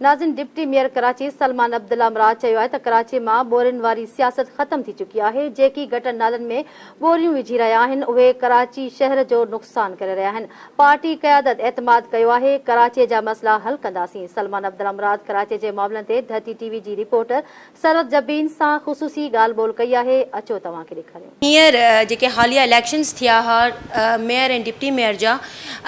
नाज़िन, deputy mayor Karachi Salman Abdullah मुराद चयो आहे त कराची मां बोरियुनि वारी सियासत ख़त्म थी चुकी आहे। जेकी गटर नालनि में बोरियूं विझी रहिया आहिनि उहे कराची शहर जो नुक़सान करे रहिया आहिनि। पार्टी क़यादत एतमाद कयो आहे कराची जा मसला हल कंदासीं। सलमान अब्दुल्ला मुराद कराची जे मामलनि ते धरती टीवी जी रिपोर्टर सरद जबीन सां ख़ुसूसी ॻाल्हि ॿोल कई आहे। अचो तव्हांखे ॾेखारियूं। हींअर जेके हालिया इलेक्शन्स थिया हुआ मेयर ऐं डिप्टी मेयर जा,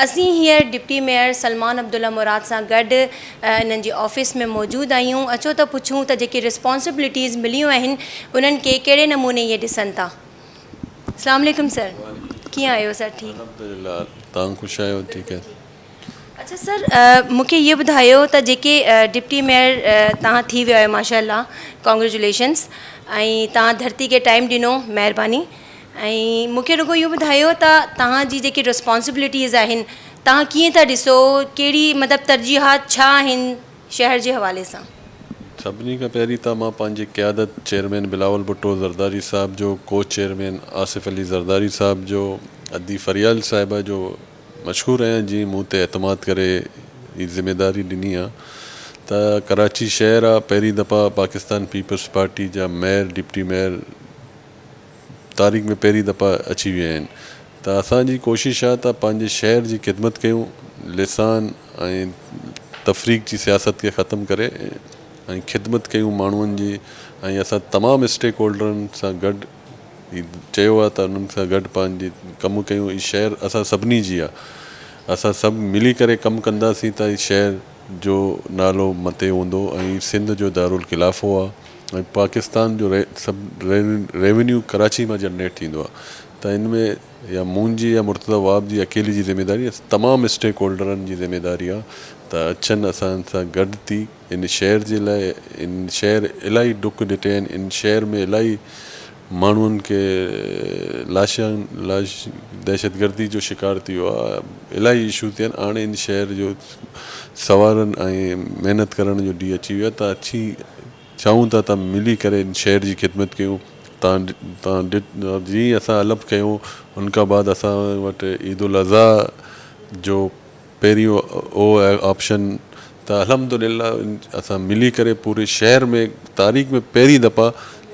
असीं हींअर डिप्टी मेयर सलमान अब्दुल्ला मुराद सां गॾु इन्हनि जी ऑफिस में मौजूदु आहियूं। अचो त पुछूं त जेके रिस्पॉन्सिबिलिटीज़ मिलियूं आहिनि उन्हनि खे कहिड़े नमूने इहे ॾिसनि था। अस्सलाम वालेकुम सर, कीअं आहियो सर? ठीकु, अल्हम्दुलिल्लाह। तव्हां ख़ुशि आहियो? ठीकु आहे। अच्छा सर, मूंखे इहो ॿुधायो त जेके डिप्टी मेयर तव्हां थी वियो आहे माशाअल्लाह, कॉन्ग्रेचुलेशन्स, ऐं तव्हां धरती खे टाइम ॾिनो, महिरबानी। ऐं मूंखे रुगो इहो ॿुधायो त तव्हांजी जेकी रिस्पॉन्सिबिलिटीज़ आहिनि तव्हां कीअं था ॾिसो, कहिड़ी मतिलबु तरजीहात छा आहिनि शहर जे हवाले सां? सभिनी खां पहिरीं त मां पंहिंजी क़यादत चेयरमैन बिलावल भुट्टो ज़रदारी साहिब जो, को चेयरमैन आसिफ़ अली ज़रदारी साहिब जो, अदी फरियाल साहिबा जो मशहूरु आहियां जीअं मूं ते एतमाद करे ही ज़िम्मेदारी ॾिनी आहे त कराची शहर आहे पहिरीं दफ़ा पाकिस्तान पीपल्स पार्टी जा मेयर डिप्टी मेयर तारीख़ में पहिरीं दफ़ा अची विया आहिनि। त असांजी कोशिशि आहे त पंहिंजे शहर जी ख़िदमत कयूं, लिसान ऐं तफ़रीक़ जी सियासत खे ख़तमु करे ऐं ख़िदमत कयूं माण्हुनि जी। ऐं असां तमामु स्टेक होल्डरनि सां गॾु चयो आहे त उन्हनि सां गॾु पंहिंजी कमु कयूं। हीउ शहर असां सभिनी जी आहे, असां सभु मिली करे कमु कंदासीं त हीउ शहर जो नालो मथे हूंदो ऐं सिंध जो दारुल ख़िलाफ़ो आहे ऐं पाकिस्तान जो सभु रेवेन्यू कराची मां जनरेट थींदो आहे। त इन में या मुंहिंजी या मुर्तज़ा वाब जी अकेली जी ज़िम्मेदारी, तमामु स्टेक होल्डरनि जी ज़िम्मेदारी आहे त अचनि असां सां गॾु थी इन शहर जे लाइ। इन शहर इलाही डुक ॾिठे आहिनि, इन शहर में इलाही माण्हुनि खे लाश दहशतगर्दी जो शिकार थी वियो आहे, इलाही इशू थिया आहिनि। हाणे इन शहर जो सवारनि ऐं महिनत करण जो ॾींहुं अची वियो आहे त अची चाहियूं था त मिली करे इन शहर जी ख़िदमत कयूं। तव्हां जीअं असां अलॻि कयूं उन खां बाद असां वटि ईद उल अज़हा जो पहिरीं ऑप्शन, त अल्हम्दुलिल्लाह असां मिली करे पूरे शहर में तारीख़ में पहिरीं दफ़ा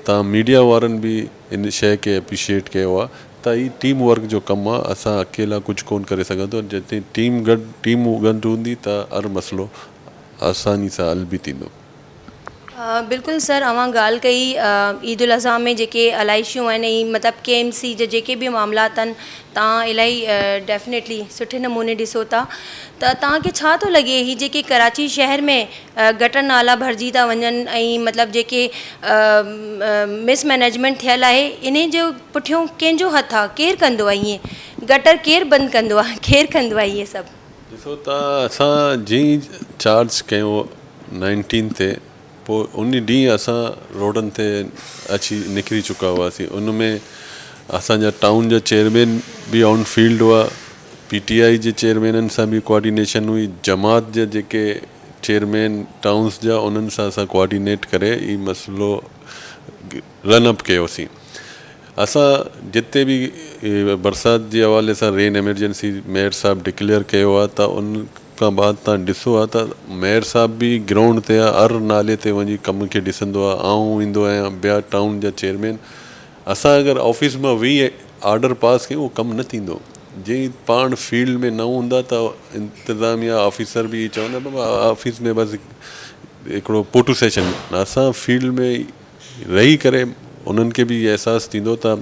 तव्हां मीडिया वारनि बि इन शइ खे एप्रिशिएट कयो आहे त हीउ टीम वर्क जो कमु आहे। असां अकेला कुझु कोन करे सघंदो, जिते टीम गॾु हूंदी त हर मसइलो आसानी सां हल बि थींदो। बिल्कुलु सर, अवां ॻाल्हि कई ईद उल अज़हा में जेके अलाइशियूं आहिनि ऐं मतिलबु KMC जे जेके बि मामलात आहिनि तव्हां इलाही डेफिनेटली सुठे नमूने ॾिसो था। त तव्हांखे छा थो लॻे ही जेके कराची शहर में गटर नाला भरिजी था वञनि ऐं मतिलबु जेके मिसमैनेजमेंट थियल आहे इन जो पुठियों कंहिंजो हथु आहे? केरु कंदो आहे ईअं? गटर केरु बंदि कंदो आहे? केरु कंदो आहे इहे सभु? ॾिसो त असां जीअं चार्ज कयो 19 ते, पोइ उन ॾींहुं असां रोडनि ते अची निकिरी चुका हुआसीं। उन में असांजा टाउन जा चेयरमैन बि ऑन फील्ड हुआ, PTI जे चेयरमैननि सां बि कोऑर्डिनेशन हुई, जमात जा जेके चेयरमैन टाउन्स जा उन्हनि सां असां कोऑर्डिनेट करे हीउ मसइलो रनअप कयोसीं। असां जिते बि बरसाति जे हवाले सां रेन एमरजेंसी मेयर साहिबु डिक्लेयर कयो आहे त उन खां बाद तव्हां ॾिसो आहे त मेयर साहिबु बि ग्राउंड ते आहे, हर नाले ते वञी कम खे ॾिसंदो आहे। आऊं ईंदो आहियां, ॿिया टाउन जा चेयरमैन। असां अगरि ऑफिस मां ऑर्डर पास कयूं उहो कमु न थींदो। जीअं पाण फील्ड में न हूंदा त इंतिज़ामिया ऑफिसर बि चवंदा बाबा ऑफिस में बसि हिकिड़ो फोटो सेशन। असां फील्ड में रही करे उन्हनि खे बि अहसासु थींदो त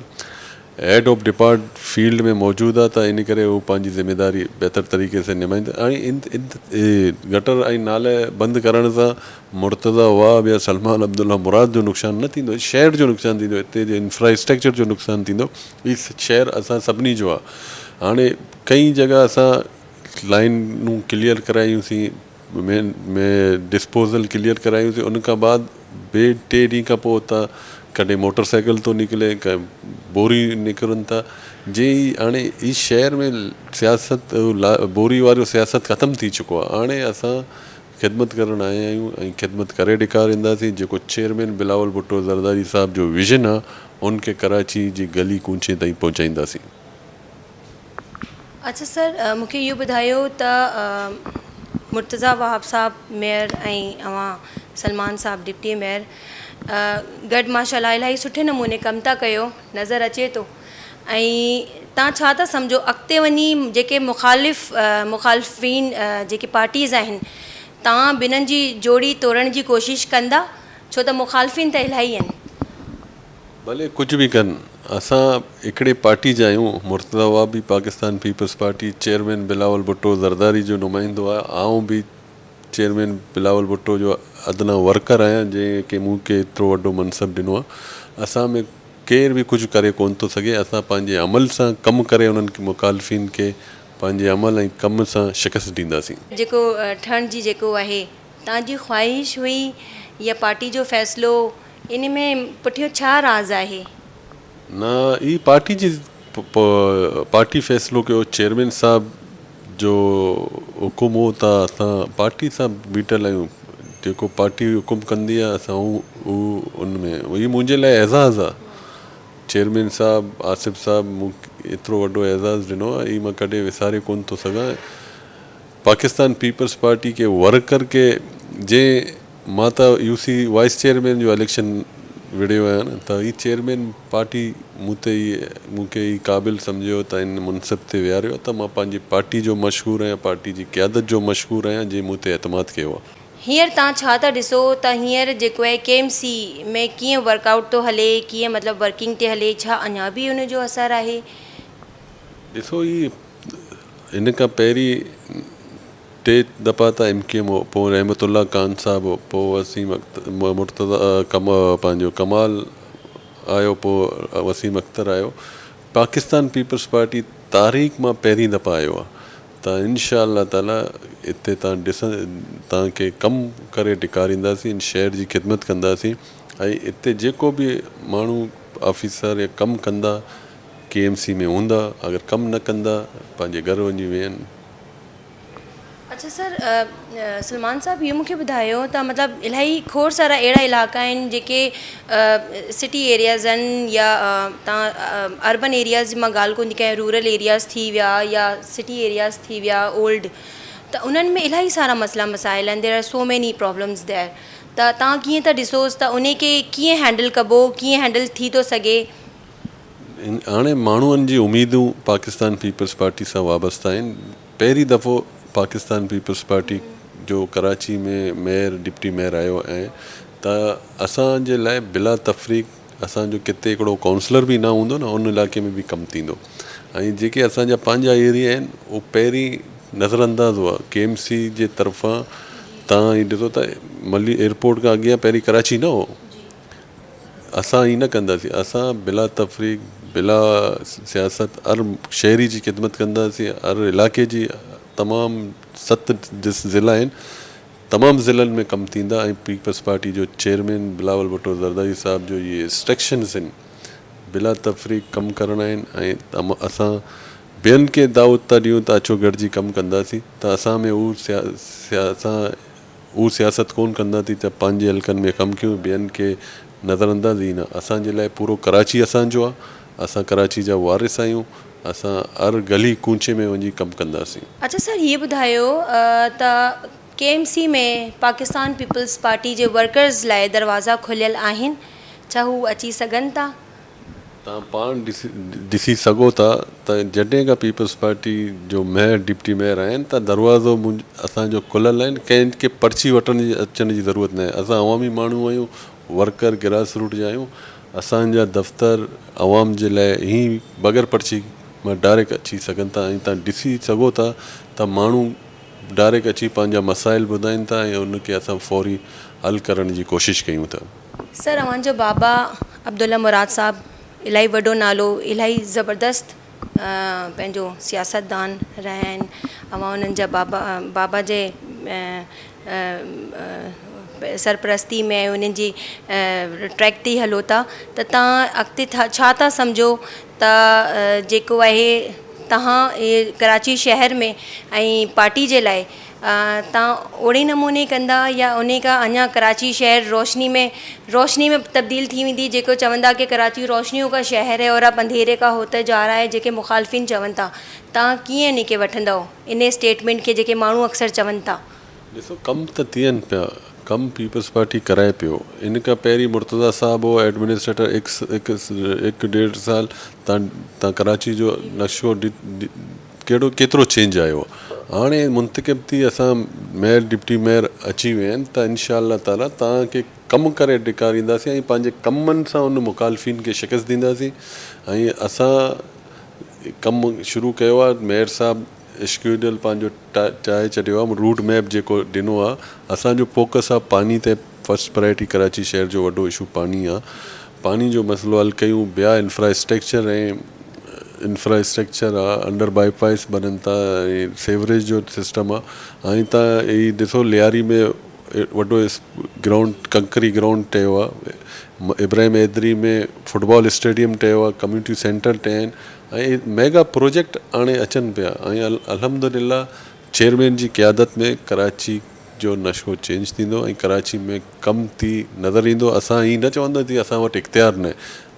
हेड ऑफ डिपार्ट फील्ड में मौजूदु आहे, त इन करे उहो पंहिंजी ज़िम्मेदारी बहितर तरीक़े सां निभाईंदा। ऐं गटर ऐं नाले बंदि करण सां मुर्तज़ा वाब या सलमान अब्दुल्ला मुराद जो नुक़सानु न थींदो, शहर जो नुक़सानु थींदो, हिते जे इंफ्रास्ट्रक्चर जो नुक़सानु थींदो। हीउ शहर असां सभिनी जो आहे। हाणे कई जॻह असां लाइनूं क्लियर करायूंसीं, में डिस्पोज़ल क्लियर करायूंसीं, उन खां बाद ॿिए 3 ॾींहं खां पोइ उतां कॾहिं मोटरसाइकिल थो निकिरे, बोरी निकिरनि था। जीअं हाणे ई शहर में सियासत बोरी वारो सियासत ख़तमु थी चुको आहे। हाणे असां ख़िदमत करणु आया आहियूं ऐं ख़िदमत करे ॾेखारींदासीं। जेको चेयरमैन बिलावल भुट्टो ज़रदारी साहिब जो विज़न आहे उनखे कराची जी गली कूचे ताईं पहुचाईंदासीं। अच्छा सर, मूंखे इहो ॿुधायो त मुर्तज़ा वहाब साहब मेयर ऐं अवां सलमान साहब डिप्टी मेयर गॾु माशाल्लाह इलाही सुठे नमूने कमु था कयो नज़र अचे थो। ऐं तव्हां छा था सम्झो अॻिते वञी जेके मुखालिफ़ीन जेके पार्टीज़ आहिनि तव्हां ॿिन्हिनि जी जोड़ी तोड़ण जी कोशिशि कंदा छो त मुखालिफ़ीन त इलाही आहिनि। भले कुझु बि कनि असां हिकिड़े पार्टी जा आहियूं। मुर्तज़ा वहाब बि पाकिस्तान पीपल्स पार्टी चेयरमैन बिलावल भुट्टो ज़रदारी जो नुमाइंदो आहे। आउं बि चेयरमैन बिलावल भुट्टो जो अदना वर्कर आहियां जंहिंखे मूंखे एतिरो वॾो मनसब ॾिनो आहे। असां में केर बि कुझु करे कोन थो सघे। असां पंहिंजे अमल सां कमु करे उन्हनि खे मुखालिफ़ीन खे पंहिंजे अमल ऐं कम सां शिकस्त ॾींदासीं। जेको ठहण जी जेको आहे तव्हांजी ख़्वाहिश हुई या पार्टी जो फ़ैसिलो इन में पुठियो छा राज़ आहे? न ही पार्टी जी पार्टी फ़ैसिलो कयो चेयरमैन साहब जो हुकुम हो त असां पार्टी सां बीठल आहियूं। जेको पार्टी हुकुम कंदी आहे असां उहो उन में उहो मुंहिंजे लाइ एज़ाज़ु आहे। चेयरमैन साहब आसिफ़ साहब मूंखे एतिरो वॾो एज़ाज़ु ॾिनो आहे ही मां कॾहिं विसारे कोन थो सघां। पाकिस्तान पीपल्स पार्टी के वर्कर के जे मां त यूसी वाइस चेयरमैन जो इलेक्शन विड़ियो आहियां न त ही चेयरमैन पार्टी मूंखे ही क़ाबिल सम्झियो त इन मुनसिब ते विहारियो त मां पंहिंजी पार्टी जो मशहूरु आहियां पार्टी जी क़यादत जो मशहूरु आहियां जंहिं मूं ते एतमाद कयो आहे। हींअर तव्हां छा था ॾिसो त हींअर जेको आहे KMC में कीअं वर्कआउट थो हले कीअं मतिलबु वर्किंग ते हले छा अञा बि उन जो असरु आहे? ॾिसो ही इन खां पहिरीं 3 दफ़ा त MKM हो पोइ रहमतुल्लाह खान साहब हो पोइ वसीम मुर्तज़ा पंहिंजो कमाल आयो पोइ वसीम अख्तर आयो। पाकिस्तान पीपल्स पार्टी तारीख़ मां पहिरीं दफ़ा आयो आहे त इंशा अल्लाह ताला हिते तव्हांखे कमु करे ॾेखारींदासीं इन शहर जी ख़िदमत कंदासीं ऐं हिते जेको बि माण्हू ऑफिसर या कमु कंदा KMC में हूंदा अगरि कमु न कंदा पंहिंजे घर वञी वेहनि। अच्छा सर सलमान साहब इहो मूंखे ॿुधायो त मतिलबु इलाही खोड़ सारा अहिड़ा इलाइक़ा आहिनि जेके सिटी एरियाज़ आहिनि या तव्हां अर्बन एरियाज़ जी मां ॻाल्हि कोन थी कयां रूरल एरियाज़ थी विया या सिटी एरियाज़ थी विया ओल्ड त उन्हनि में इलाही सारा मसइला मसाइल आहिनि। There are so many problems there त तव्हां कीअं था ॾिसोसि त उन खे कीअं हैंडल कबो कीअं हैंडल थी थो सघे? हाणे माण्हुनि जी उमेदूं पाकिस्तान पीपल्स पार्टी सां वाबस्ता आहिनि। पहिरीं दफ़ो पाकिस्तान पीपल्स पार्टी जो कराची में मेयर डिप्टी मेयर आयो ऐं त असांजे लाइ बिला तफ़रीक़ असांजो किथे हिकिड़ो काउंसलर बि न हूंदो न उन इलाइक़े में बि कमु थींदो ऐं जेके असांजा पंहिंजा एरिया आहिनि उहे पहिरीं नज़रअंदाज़ हुआ KMC जे तरफ़ां। तव्हां ही ॾिसो त मली एयरपोर्ट खां अॻियां पहिरीं कराची न हो। असां ही न कंदासीं असां बिला तफ़रीक़ बिला सियासत हर शहरी जी ख़िदमत कंदासीं हर इलाइक़े जी तमामु 7 ज़िला आहिनि तमामु ज़िलनि में कमु थींदा ऐं पीपल्स पार्टी जो चेयरमैन बिलावल भुट्टो ज़रदारी साहब जो इहे इंस्ट्रक्शन्स आहिनि बिला तफ़रीक़ कमु करणा आहिनि ऐं असां ॿियनि खे दावत था ॾियूं त अचो गॾिजी कमु कंदासीं त असां में उहा सियासत कोन कंदासीं त पंहिंजे हल्कनि में कमु कयूं ॿियनि खे नज़रअंदाज़ ई न। असांजे लाइ पूरो कराची असांजो आहे असां कराची जा वारिस आहियूं असां हर गली कूचे में वञी कमु कंदासीं। अच्छा सर हीअ ॿुधायो त KMC में पाकिस्तान पीपल्स पार्टी जे वर्कर्स लाइ दरवाज़ा खुलियल आहिनि छा हू अची सघनि था? तव्हां पाण ॾिसी सघो था त जॾहिं खां पीपल्स पार्टी जो मेयर डिप्टी मेयर आहिनि त दरवाज़ो असांजो खुलियल आहिनि कंहिंखे पर्ची वठण जी अचण जी ज़रूरत न आहे। असां अवामी माण्हू आहियूं वर्कर ग्रास रूट जा आहियूं असांजा दफ़्तर आवाम जे लाइ ई बग़ैर पर्ची मां डायरेक्ट अची सघनि था ऐं तव्हां ॾिसी सघो था त माण्हू डायरेक्ट अची पंहिंजा मसाइल ॿुधाइनि था ऐं उनखे असां फौरी हल करण जी कोशिशि कयूं था। सर अव्हांजो बाबा अब्दुल्ला मुराद साहब इलाही वॾो नालो इलाही ज़बरदस्त पंहिंजो सियासतदान रहिया आहिनि। अवां उन्हनि जा बाबा जे सरपरस्ती में उन्हनि जी ट्रैक ते हलो था त तव्हां अॻिते छा था सम्झो त जेको आहे तव्हां कराची शहर में ऐं पार्टी जे लाइ तव्हां ओड़े नमूने कंदा या उन खां अञा कराची शहर रोशनी में तब्दील थी वेंदी जेको चवंदा कि कराची रोशनियों का शहर है और अब अंधेरे का होते जा रहा है जेके मुखालिफ़िन चवनि था तव्हां कीअं इन खे वठंदव इन स्टेटमेंट खे जेके माण्हू अक्सर चवनि था? ॾिसो कम त थियनि पिया, कम पीपल्स पार्टी कराए पियो। इन खां पहिरीं मुर्तज़ा साहब हो एडमिनिस्ट्रेटर, हिकु ॾेढ साल तव्हां कराची जो नक्शो केतिरो चेंज आयो। हाणे मुंतकिब थी असां मेयर डिप्टी मेयर अची विया आहिनि त इनशा अल्लाह ताला तव्हांखे कमु करे ॾेखारींदासीं ऐं पंहिंजे कमनि सां उन मुखालफ़िन खे शिकस्त ॾींदासीं। ऐं असां कमु शुरू कयो आहे। मेयर साहबु स्क्यूडल पंहिंजो ठाहे छॾियो आहे, रूट मैप जेको ॾिनो आहे। असांजो फोकस आहे पानी ते, फर्स्ट प्रायोरिटी कराची शहर जो वॾो इशू पानी आहे। पानी जो मसइलो हल कयूं, ॿिया इंफ्रास्ट्रक्चर आहे, अंडर बाईपास बननि था, ऐं सेवरेज जो सिस्टम आहे। ऐं तव्हां हीअ ॾिसो लियारी में वॾो ग्राउंड, कंकरी ग्राउंड ठहियो आहे। इब्राहिम हैदरी में फुटबॉल स्टेडियम ठहियो आहे, कम्यूनिटी सेंटर ठहिया आहिनि ऐं मेगा प्रोजेक्ट हाणे अचनि पिया। ऐं अल्हम्दुलिल्लाह चेयरमैन जी क़यादत में कराची जो नशो चेंज थींदो ऐं कराची में कमु थी नज़र ईंदो। असां हीअ न चवंदासीं असां वटि इख्तियार न,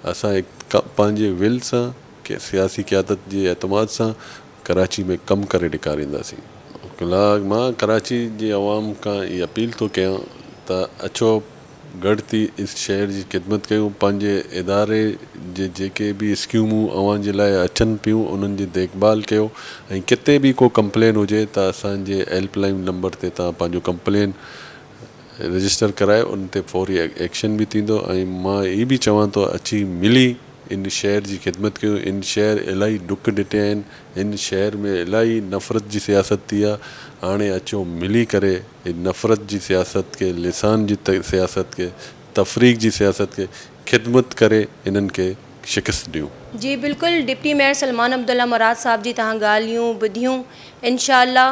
असां पंहिंजे विल सां सियासी क़यादत जे एतमाद सां कराची में कमु करे ॾेखारींदासीं। मां कराची जी आवाम खां इहा अपील थो कयां त अचो गॾु थी इस शहर जी ख़िदमत कयूं, पंहिंजे इदारे जे जेके बि स्कीमूं अवां जे लाइ अचनि पियूं उन्हनि जी देखभाल कयो। ऐं किथे बि को कंप्लेन हुजे त असांजे हेल्पलाइन नंबर ते तव्हां पंहिंजो कंप्लेन रजिस्टर कराए, उन ते फौरी एक्शन बि थींदो। ऐं मां इहा बि चवां थो अची मिली इन शहर जी ख़िदमत कयूं। इन शहर इलाही ॾुख ॾिठिया आहिनि, इन शहर में इलाही नफ़रत जी सियासत थी आहे। हाणे अचो मिली करे इन नफ़रत जी सियासत खे, लिसान जी सियासत खे, तफ़रीक़ जी सियासत खे ख़िदमत करे इन्हनि खे शिकस्त ॾियूं। जी बिल्कुलु, डिप्टी मेयर सलमान अब्दुल्ला मुराद साहब जी तव्हां ॻाल्हियूं ॿुधियूं। इंशाअल्लाह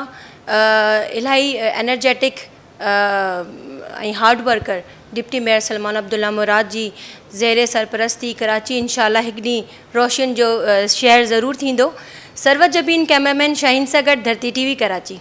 इलाही एनर्जेटिक ऐं hard worker deputy mayor Salman Abdullah Murad ji ज़ेर सरपरस्ती कराची इंशाअल्लाह हिकु ॾींहुं रोशन जो शहर ज़रूरु थींदो। सरवत जबीन कैमरामैन शाहीन सां गॾु धरती TV कराची।